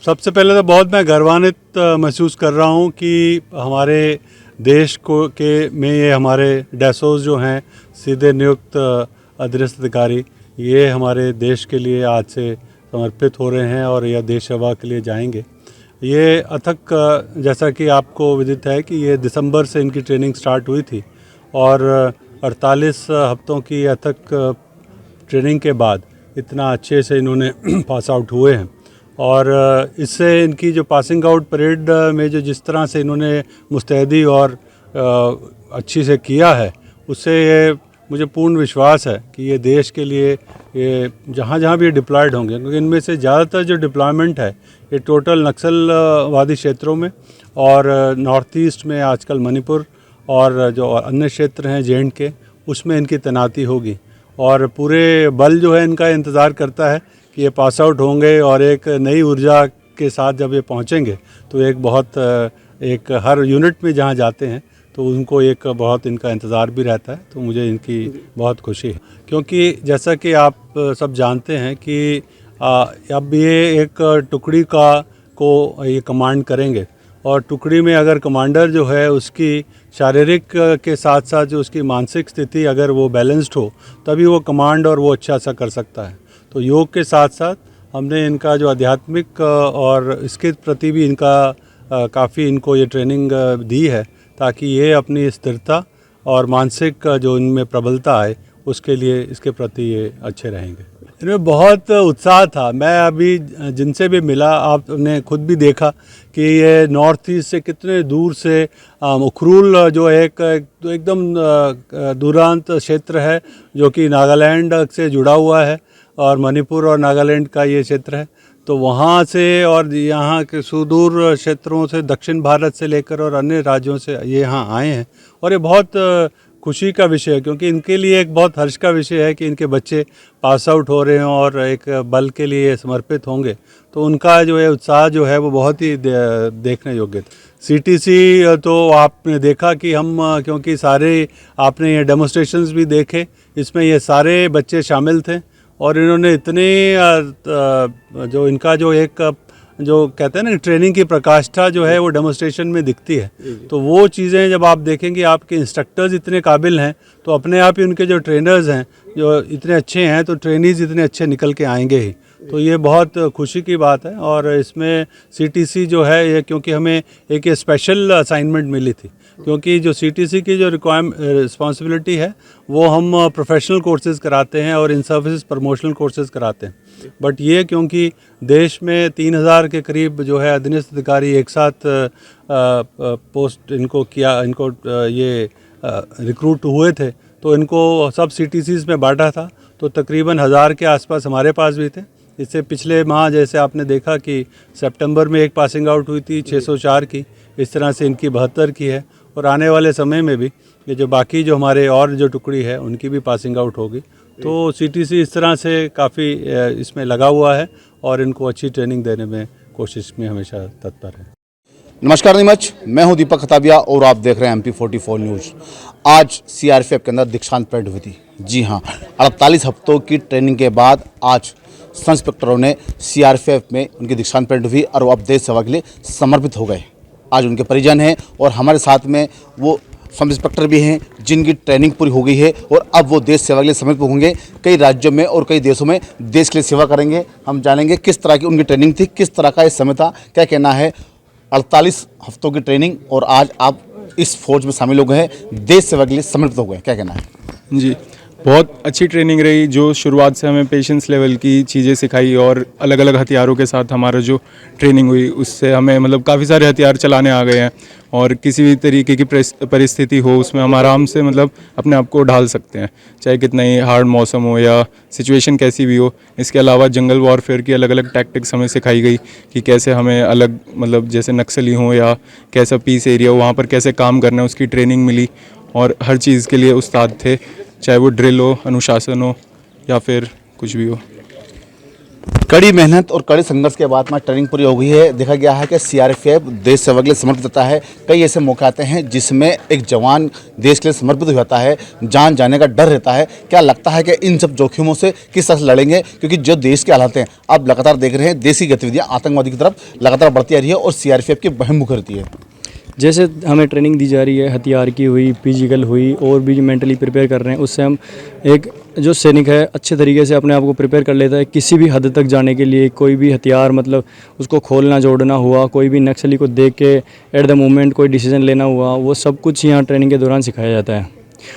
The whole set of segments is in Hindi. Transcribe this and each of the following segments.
सबसे पहले तो बहुत मैं गर्वान्वित महसूस कर रहा हूँ कि हमारे देश को के में ये हमारे डैसोस जो हैं सीधे नियुक्त अधीनस्थ अधिकारी, ये हमारे देश के लिए आज से समर्पित हो रहे हैं और यह देश सेवा के लिए जाएंगे। ये अथक, जैसा कि आपको विदित है कि ये दिसंबर से इनकी ट्रेनिंग स्टार्ट हुई थी और 48 हफ्तों की अथक ट्रेनिंग के बाद इतना अच्छे से इन्होंने पास आउट हुए हैं। और इससे इनकी जो पासिंग आउट परेड में जो जिस तरह से इन्होंने मुस्तैदी और अच्छी से किया है, उससे ये मुझे पूर्ण विश्वास है कि ये देश के लिए ये जहाँ जहाँ भी डिप्लॉयड होंगे, क्योंकि इनमें से ज़्यादातर जो डिप्लॉयमेंट है ये टोटल नक्सलवादी क्षेत्रों में और नॉर्थ ईस्ट में आजकल मणिपुर और जो अन्य क्षेत्र हैं J&K, उसमें इनकी तैनाती होगी। और पूरे बल जो है इनका इंतज़ार करता है कि ये पास आउट होंगे और एक नई ऊर्जा के साथ जब ये पहुँचेंगे तो एक हर यूनिट में जहाँ जाते हैं तो उनको एक बहुत इनका इंतज़ार भी रहता है। तो मुझे इनकी बहुत खुशी है, क्योंकि जैसा कि आप सब जानते हैं कि अब ये एक टुकड़ी को ये कमांड करेंगे और टुकड़ी में अगर कमांडर जो है उसकी शारीरिक के साथ साथ जो उसकी मानसिक स्थिति अगर वो बैलेंस्ड हो, तभी वो कमांड और वो अच्छा सा कर सकता है। तो योग के साथ साथ हमने इनका जो आध्यात्मिक और इसके प्रति भी इनका काफ़ी इनको ये ट्रेनिंग दी है, ताकि ये अपनी स्थिरता और मानसिक जो इनमें प्रबलता आए उसके लिए इसके प्रति ये अच्छे रहेंगे। इनमें बहुत उत्साह था। मैं अभी जिनसे भी मिला, आपने खुद भी देखा कि ये नॉर्थ ईस्ट से कितने दूर से उखरूल जो एक एकदम दूरांत क्षेत्र है जो कि नागालैंड से जुड़ा हुआ है और मणिपुर और नागालैंड का ये क्षेत्र है, तो वहाँ से और यहाँ के सुदूर क्षेत्रों से दक्षिण भारत से लेकर और अन्य राज्यों से ये यहाँ आए हैं। और ये बहुत खुशी का विषय है, क्योंकि इनके लिए एक बहुत हर्ष का विषय है कि इनके बच्चे पास आउट हो रहे हैं और एक बल के लिए समर्पित होंगे। तो उनका जो है उत्साह जो है वो बहुत ही देखने योग्य था। CTC तो आपने देखा कि हम, क्योंकि सारे आपने ये डेमोन्स्ट्रेशंस भी देखे, इसमें ये सारे बच्चे शामिल थे और इन्होंने इतने जो इनका जो एक जो कहते हैं ना ट्रेनिंग की प्रकाष्ठा जो है वो डेमोन्स्ट्रेशन में दिखती है। तो वो चीज़ें जब आप देखेंगे, आपके इंस्ट्रक्टर्स इतने काबिल हैं तो अपने आप ही उनके जो ट्रेनर्स हैं जो इतने अच्छे हैं, तो ट्रेनीज़ इतने अच्छे निकल के आएंगे ही। तो ये बहुत खुशी की बात है। और इसमें CTC जो है ये, क्योंकि हमें एक स्पेशल असाइनमेंट मिली थी, क्योंकि जो CTC की जो रिस्पॉन्सिबिलिटी है वो हम प्रोफेशनल कोर्सेज़ कराते हैं और इन सर्विसेज प्रमोशनल कोर्सेज़ कराते हैं। बट ये क्योंकि देश में 3000 के करीब जो है अधीनस्थ अधिकारी एक साथ पोस्ट इनको ये रिक्रूट हुए थे, तो इनको सब CTCs में बांटा था। तो तकरीबन 1000 के आसपास हमारे पास भी थे। इससे पिछले माह जैसे आपने देखा कि सितंबर में एक पासिंग आउट हुई थी 604 की, इस तरह से इनकी 72 की है। और आने वाले समय में भी ये जो बाकी जो हमारे और जो टुकड़ी है उनकी भी पासिंग आउट होगी। तो CTC इस तरह से काफ़ी इसमें लगा हुआ है और इनको अच्छी ट्रेनिंग देने में कोशिश में हमेशा तत्पर है। नमस्कार नीमच, मैं हूं दीपक खताबिया और आप देख रहे हैं MP44 न्यूज़। आज CRPF के अंदर दीक्षांत परेड हुई थी। जी हां, 48 हफ्तों की ट्रेनिंग के बाद आज सब इंस्पेक्टरों ने CRPF में उनकी दीक्षांत परेड हुई और वो अब देश सेवा के लिए समर्पित हो गए। आज उनके परिजन हैं और हमारे साथ में वो सब इंस्पेक्टर भी हैं जिनकी ट्रेनिंग पूरी हो गई है और अब वो देश सेवा के लिए समर्पित होंगे। कई राज्यों में और कई देशों में देश के लिए सेवा करेंगे। हम जानेंगे किस तरह की उनकी ट्रेनिंग थी, किस तरह का ये समय था, क्या कहना है। 48 हफ्तों की ट्रेनिंग और आज आप इस फौज में शामिल हो गए हैं, देश सेवा के लिए समर्पित हो गए, क्या कहना है। जी, बहुत अच्छी ट्रेनिंग रही, जो शुरुआत से हमें पेशेंस लेवल की चीज़ें सिखाई और अलग अलग हथियारों के साथ हमारा जो ट्रेनिंग हुई उससे हमें मतलब काफ़ी सारे हथियार चलाने आ गए हैं और किसी भी तरीके की परिस्थिति हो उसमें हम आराम से मतलब अपने आप को ढाल सकते हैं, चाहे कितना ही हार्ड मौसम हो या सिचुएशन कैसी भी हो। इसके अलावा जंगल वॉरफेयर की अलग अलग टैक्टिक्स हमें सिखाई गई कि कैसे हमें अलग मतलब जैसे नक्सली हो या कैसा पीस एरिया हो वहाँ पर कैसे काम करना है, उसकी ट्रेनिंग मिली। और हर चीज़ के लिए उस्ताद थे, चाहे वो ड्रिल हो, अनुशासन हो या फिर कुछ भी हो। कड़ी मेहनत और कड़ी संघर्ष के बाद में ट्रेनिंग पूरी हो गई है। देखा गया है कि सीआरपीएफ देश सेवा के लिए समर्पित होता है। कई ऐसे मौके आते हैं जिसमें एक जवान देश के लिए समर्पित हो जाता है, जान जाने का डर रहता है। क्या लगता है कि इन सब जोखिमों से किस तरह से लड़ेंगे, क्योंकि जो देश के हालात हैं आप लगातार देख रहे हैं, देश की गतिविधियाँ आतंकवादी की तरफ लगातार बढ़ती आ रही है और सीआरपीएफ की बहिर्मुख रहती है। जैसे हमें ट्रेनिंग दी जा रही है, हथियार की हुई, फिजिकल हुई और भी मेंटली प्रिपेयर कर रहे हैं, उससे हम एक जो सैनिक है अच्छे तरीके से अपने आप को प्रिपेयर कर लेता है किसी भी हद तक जाने के लिए। कोई भी हथियार मतलब उसको खोलना जोड़ना हुआ, कोई भी नक्सली को देख के एट द मोमेंट कोई डिसीजन लेना हुआ, वो सब कुछ यहाँ ट्रेनिंग के दौरान सिखाया जाता है।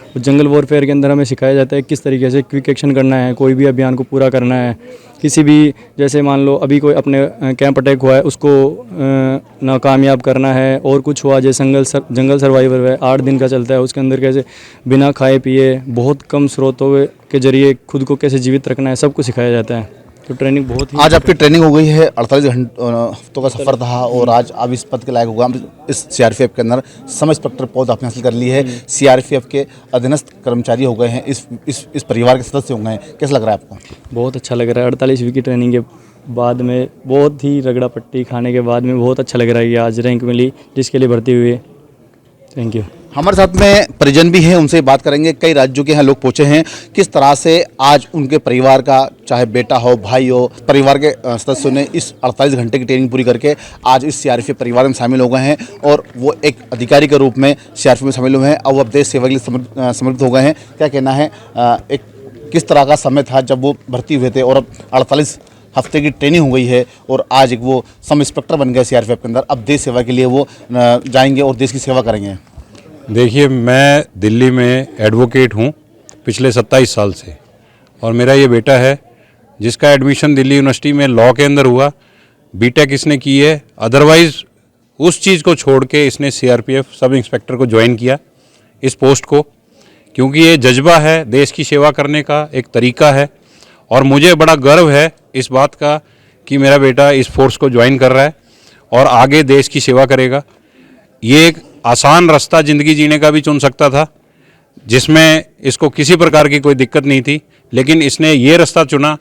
और जंगल वॉरफेयर के अंदर हमें सिखाया जाता है किस तरीके से क्विक एक्शन करना है, कोई भी अभियान को पूरा करना है। किसी भी जैसे मान लो अभी कोई अपने कैंप अटैक हुआ है उसको नाकामयाब करना है, और कुछ हुआ जैसे जंगल सर्वाइवल है 8 दिन का चलता है, उसके अंदर कैसे बिना खाए पिए बहुत कम स्रोतों के जरिए खुद को कैसे जीवित रखना है, सब कुछ सिखाया जाता है। तो ट्रेनिंग बहुत ही आज आपकी ट्रेनिंग हो गई है, 48 हफ्तों का सफर था और आज आप इस पद के लायक हुआ। इस सीआरपीएफ के अंदर सब इंस्पेक्टर पद आपने हासिल कर ली है, सीआरपीएफ के अधीनस्थ कर्मचारी हो गए हैं, इस परिवार के सदस्य हो गए हैं। कैसा लग रहा है आपको? बहुत अच्छा लग रहा है। 48 वीक की ट्रेनिंग के बाद में बहुत ही रगड़ा पट्टी खाने के बाद में बहुत अच्छा लग रहा है। ये आज रैंक मिली जिसके लिए भर्ती हुई है। Thank you. हमारे साथ में परिजन भी हैं, उनसे बात करेंगे। कई राज्यों के यहाँ लोग पहुँचे हैं, किस तरह से आज उनके परिवार का, चाहे बेटा हो भाई हो, परिवार के सदस्यों ने इस 48 घंटे की ट्रेनिंग पूरी करके आज इस सीआरपीएफ परिवार में शामिल हो गए हैं और वो एक अधिकारी के रूप में सीआरपीएफ में शामिल हुए हैं। अब वो देश सेवा के लिए समर्पित हो गए हैं। क्या कहना है, एक किस तरह का समय था जब वो भर्ती हुए थे और अब 48 हफ्ते की ट्रेनिंग हो गई है और आज एक वो सब इंस्पेक्टर बन गए सीआरपीएफ के अंदर, अब देश सेवा के लिए वो जाएंगे और देश की सेवा करेंगे? देखिए, मैं दिल्ली में एडवोकेट हूँ पिछले 27 साल से, और मेरा ये बेटा है जिसका एडमिशन दिल्ली यूनिवर्सिटी में लॉ के अंदर हुआ। बीटेक इसने की है, अदरवाइज़ उस चीज़ को छोड़ के इसने सीआरपीएफ सब इंस्पेक्टर को ज्वाइन किया इस पोस्ट को, क्योंकि ये जज्बा है, देश की सेवा करने का एक तरीका है। और मुझे बड़ा गर्व है इस बात का कि मेरा बेटा इस फोर्स को ज्वाइन कर रहा है और आगे देश की सेवा करेगा। ये एक आसान रास्ता ज़िंदगी जीने का भी चुन सकता था, जिसमें इसको किसी प्रकार की कोई दिक्कत नहीं थी, लेकिन इसने ये रास्ता चुना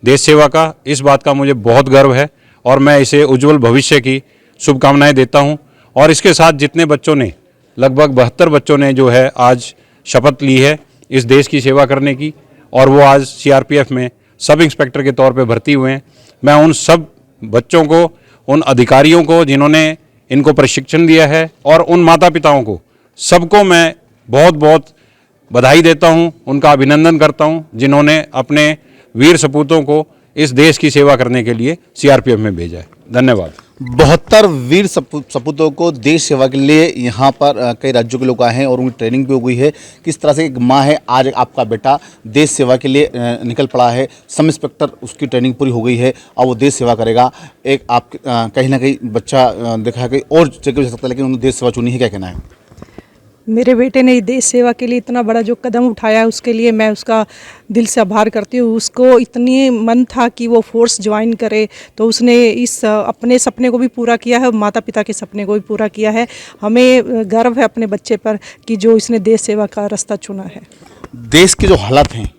देश सेवा का। इस बात का मुझे बहुत गर्व है और मैं इसे उज्जवल भविष्य की शुभकामनाएं देता हूं। और इसके साथ जितने बच्चों ने, लगभग 72 बच्चों ने जो है आज शपथ ली है इस देश की सेवा करने की, और वो आज सीआरपीएफ में सब इंस्पेक्टर के तौर पे भर्ती हुए हैं। मैं उन सब बच्चों को, उन अधिकारियों को जिन्होंने इनको प्रशिक्षण दिया है, और उन माता पिताओं को, सबको मैं बहुत बहुत बधाई देता हूं, उनका अभिनंदन करता हूं जिन्होंने अपने वीर सपूतों को इस देश की सेवा करने के लिए सीआरपीएफ में भेजा है। धन्यवाद। 72 वीर सपूतों को देश सेवा के लिए यहाँ पर कई राज्यों के लोग आए हैं और उनकी ट्रेनिंग भी हो गई है। किस तरह से एक माँ है, आज आपका बेटा देश सेवा के लिए निकल पड़ा है, सब इंस्पेक्टर उसकी ट्रेनिंग पूरी हो गई है, अब वो देश सेवा करेगा। एक आप कहीं ना कहीं बच्चा देखा है कहीं और जगह हो सकता है, लेकिन उन्होंने देश सेवा चुनी है, क्या कहना है? मेरे बेटे ने देश सेवा के लिए इतना बड़ा जो कदम उठाया, उसके लिए मैं उसका दिल से आभार करती हूँ। उसको इतनी मन था कि वो फोर्स ज्वाइन करे, तो उसने इस अपने सपने को भी पूरा किया है और माता पिता के सपने को भी पूरा किया है। हमें गर्व है अपने बच्चे पर कि जो इसने देश सेवा का रास्ता चुना है। देश के जो हालात हैं,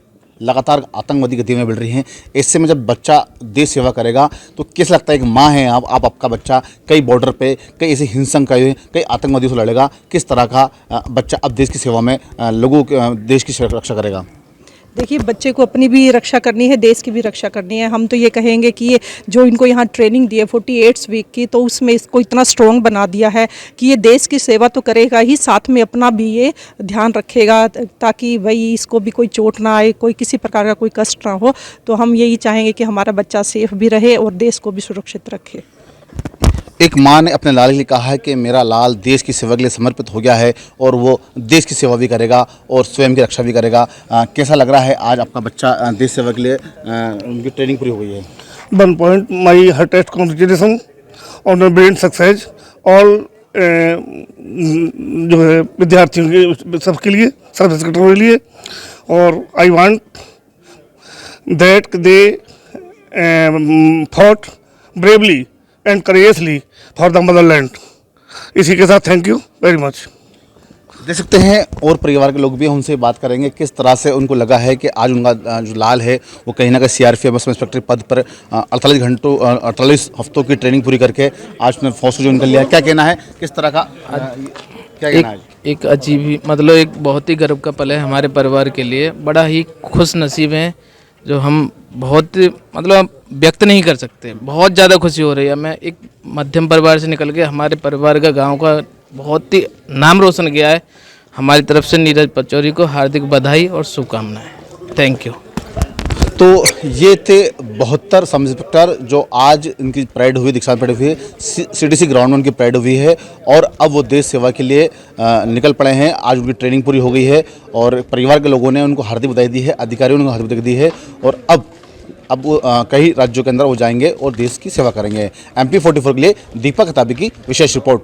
लगातार आतंकवादी गति में बढ़ रही हैं, ऐसे में जब बच्चा देश सेवा करेगा तो कैसा लगता है? एक माँ है आप, आपका बच्चा कई बॉर्डर पे कई ऐसे हिंसक कई आतंकवादियों से लड़ेगा, किस तरह का बच्चा अब देश की सेवा में लोगों देश की रक्षा करेगा? देखिए, बच्चे को अपनी भी रक्षा करनी है, देश की भी रक्षा करनी है। हम तो ये कहेंगे कि ये जो इनको यहाँ ट्रेनिंग दी है 48 वीक की, तो उसमें इसको इतना स्ट्रॉन्ग बना दिया है कि ये देश की सेवा तो करेगा ही, साथ में अपना भी ये ध्यान रखेगा ताकि भाई इसको भी कोई चोट ना आए, कोई किसी प्रकार का कोई कष्ट ना हो। तो हम यही चाहेंगे कि हमारा बच्चा सेफ भी रहे और देश को भी सुरक्षित रखे। एक माँ ने अपने लाल के लिए कहा है कि मेरा लाल देश की सेवा के लिए समर्पित हो गया है और वो देश की सेवा भी करेगा और स्वयं की रक्षा भी करेगा। कैसा लग रहा है आज आपका बच्चा देश सेवा के लिए उनकी ट्रेनिंग पूरी हो गई है? 1 point my heartiest congratulations on your brilliant success all जो है विद्यार्थियों के सबके लिए, सब इंस्पेक्टरों के लिए। और I want that they fought bravely and courageously for the motherland. इसी के साथ थैंक यू वेरी मच। देख सकते हैं और परिवार के लोग भी हैं, उनसे बात करेंगे किस तरह से उनको लगा है कि आज उनका जो लाल है वो कहीं ना कहीं सीआरपीएफ सब इंस्पेक्टर पद पर 48 हफ्तों की ट्रेनिंग पूरी करके आज उसने फौज जो निकल लिया। क्या कहना है, किस तरह का क्या कहना है? एक अजीब ही मतलब एक बहुत ही गर्व का पल है हमारे परिवार के लिए। बड़ा ही खुश नसीब हैं जो हम बहुत मतलब व्यक्त नहीं कर सकते। बहुत ज़्यादा खुशी हो रही है। मैं एक मध्यम परिवार से निकल के हमारे परिवार का गांव का बहुत ही नाम रोशन किया है। हमारी तरफ से नीरज पचौरी को हार्दिक बधाई और शुभकामनाएं। Thank you. तो ये थे 72 सब इंस्पेक्टर जो आज इनकी परेड हुई, दीक्षांत परेड हुई है, सीडीसी ग्राउंड में उनकी परेड हुई है और अब वो देश सेवा के लिए निकल पड़े हैं। आज उनकी ट्रेनिंग पूरी हो गई है और परिवार के लोगों ने उनको हार्दिक बधाई दी है, अधिकारियों ने उनको हार्दिक बधाई दी है और अब वो कई राज्यों के अंदर वो जाएंगे और देश की सेवा करेंगे। MP44 के लिए दीपक खताबी की विशेष रिपोर्ट।